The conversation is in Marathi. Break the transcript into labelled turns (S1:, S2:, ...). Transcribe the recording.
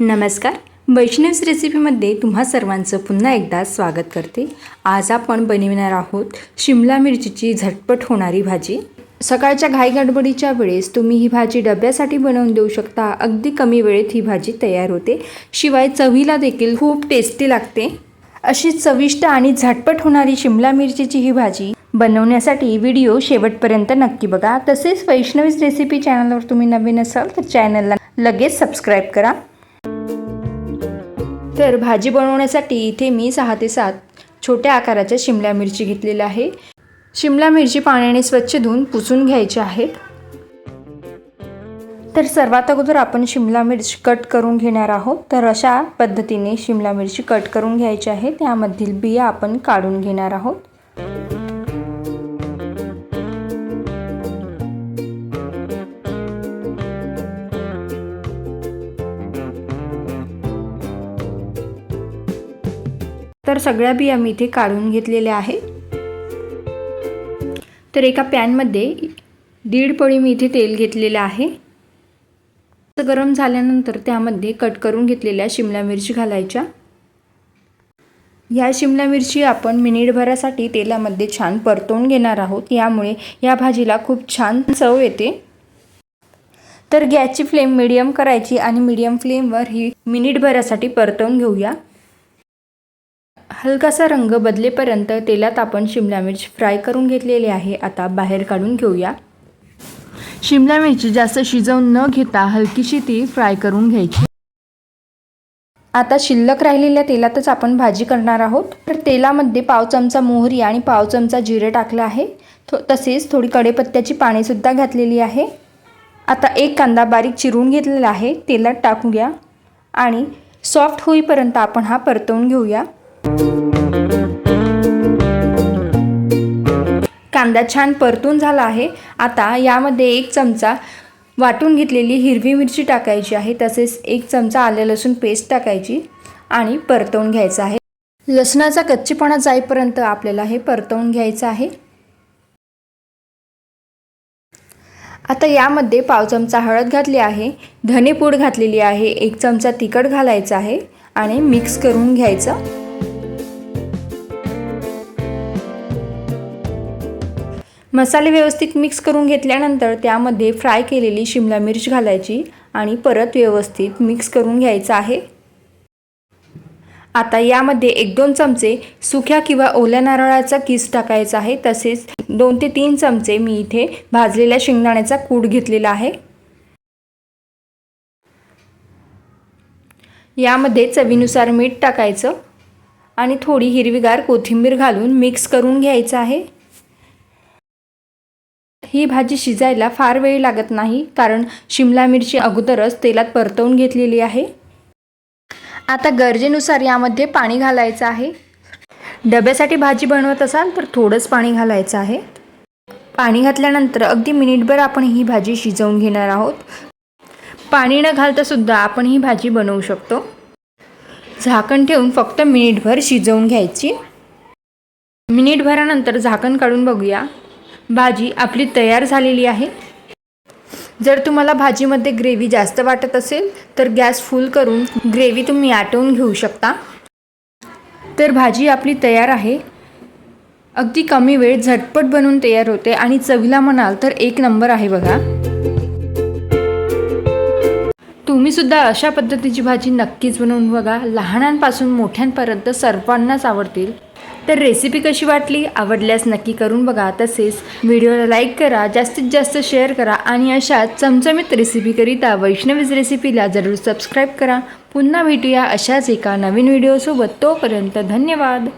S1: नमस्कार, वैष्णवीज रेसिपीमध्ये तुम्हा सर्वांचं पुन्हा एकदा स्वागत करते। आज आपण बनविणार आहोत शिमला मिरचीची झटपट होणारी भाजी। सकाळच्या घाई गडबडीच्या वेळेस तुम्ही ही भाजी डब्यासाठी बनवून देऊ शकता। अगदी कमी वेळेत ही भाजी तयार होते, शिवाय चवीला देखील खूप टेस्टी लागते। अशी चविष्ट आणि झटपट होणारी शिमला मिरचीची ही भाजी बनवण्यासाठी व्हिडिओ शेवटपर्यंत नक्की बघा। तसेच वैष्णवीज रेसिपी चॅनलवर तुम्ही नवीन असाल तर चॅनलला लगेच सबस्क्राइब करा। तर भाजी बनवण्यासाठी इथे मी 6 ते 7 छोट्या आकाराच्या शिमला मिरची घेतलेल्या आहे। शिमला मिरची पाण्याने स्वच्छ धुवून पुसून घ्यायची आहेत। तर सर्वात अगोदर आपण शिमला मिरची कट करून घेणार आहोत। तर अशा पद्धतीने शिमला मिरची कट करून घ्यायची आहे। त्यामधील बिया आपण काढून घेणार आहोत। तर सगळ्या बिया मी इथे काढून घेतलेल्या आहे। तर एका पॅन मध्ये 1.5 पळी मी इथे तेल घेतलेले आहे। गरम झाल्यानंतर त्यामध्ये कट करून घेतलेल्या शिमला मिरची घालायच्या। या शिमला मिरची आपण मिनिटभरासाठी तेलामध्ये छान परतवून घेणार आहोत। यामुळे या भाजीला खूप छान चव येते। तर गॅसची फ्लेम मीडियम करायची आणि मीडियम फ्लेमवर ही मिनिटभरासाठी परतवून घेऊया। हलकासा रंग बदलेपर्यंत तेलात आपण शिमला मिरची फ्राय करून घेतलेली आहे। आता बाहेर काढून घेऊया। शिमला मिरची जास्त शिजवून न घेता हलकीशी ती फ्राय करून घ्यायची। आता शिल्लक राहिलेल्या तेलातच आपण भाजी करणार आहोत। तर तेलामध्ये पाव चमचा मोहरी आणि पाव चमचा जिरे टाकले आहे। तसेच थोडी कढीपत्त्याची पाने सुद्धा घातलेली आहे। आता एक कांदा बारीक चिरून घेतलेला आहे, तेलात टाकूया आणि सॉफ्ट होईपर्यंत आपण हा परतवून घेऊया। कांदा छान परतून झाला आहे। आता यामध्ये 1 चमचा वाटून घेतलेली हिरवी मिरची टाकायची आहे। तसेच 1 चमचा आले लसूण पेस्ट टाकायची आणि परतवून घ्यायचं आहे। लसणाचा कच्चेपणा जाईपर्यंत आपल्याला हे परतवून घ्यायचं आहे। आता यामध्ये पाव चमचा हळद घातली आहे, धनेपूड घातलेली आहे, 1 चमचा तिखट घालायचं आहे आणि मिक्स करून घ्यायचं। मसाले व्यवस्थित मिक्स करून घेतल्यानंतर त्यामध्ये फ्राय केलेली शिमला मिरची घालायची आणि परत व्यवस्थित मिक्स करून घ्यायचं आहे। आता यामध्ये 1-2 चमचे सुक्या किंवा ओल्या नारळाचा किस टाकायचा आहे। तसेच 2 ते 3 चमचे मी इथे भाजलेल्या शेंगदाण्याचा कूट घेतलेला आहे। यामध्ये चवीनुसार मीठ टाकायचं आणि थोडी हिरवीगार कोथिंबीर घालून मिक्स करून घ्यायचं आहे। ही भाजी शिजायला फार वेळ लागत नाही, कारण शिमला मिरची अगोदरच तेलात परतवून घेतलेली आहे। आता गरजेनुसार यामध्ये पाणी घालायचं आहे। डब्यासाठी भाजी बनवत असाल तर थोडंच पाणी घालायचं आहे। पाणी घातल्यानंतर अगदी मिनिटभर आपण ही भाजी शिजवून घेणार आहोत। पाणी न घालता सुद्धा आपण ही भाजी बनवू शकतो। झाकण ठेवून फक्त मिनिटभर शिजवून घ्यायची। मिनिटभरानंतर झाकण काढून बघूया। भाजी आपली तयार झालेली आहे। जर तुम्हाला भाजीमध्ये ग्रेव्ही जास्त वाटत असेल तर गॅस फुल करून ग्रेव्ही तुम्ही आटवून घेऊ शकता। तर भाजी आपली तयार आहे। अगदी कमी वेळ झटपट बनवून तयार होते आणि चवीला म्हणाल तर 1 नंबर आहे बघा। तुम्ही सुद्धा अशा पद्धतीची भाजी नक्कीच बनवून बघा। लहानांपासून मोठ्यांपर्यंत सर्वांनाच आवडतील। तर रेसिपी कशी वाटली, आवडल्यास नक्की करून बघा। तसेच व्हिडिओला लाईक करा, जास्तीत जास्त शेअर करा आणि अशा चमचमीत रेसिपीकरिता वैष्णवीज रेसिपीला जरूर सबस्क्राईब करा। पुन्हा भेटूया अशाच एका नवीन व्हिडिओसोबत। तोपर्यंत धन्यवाद।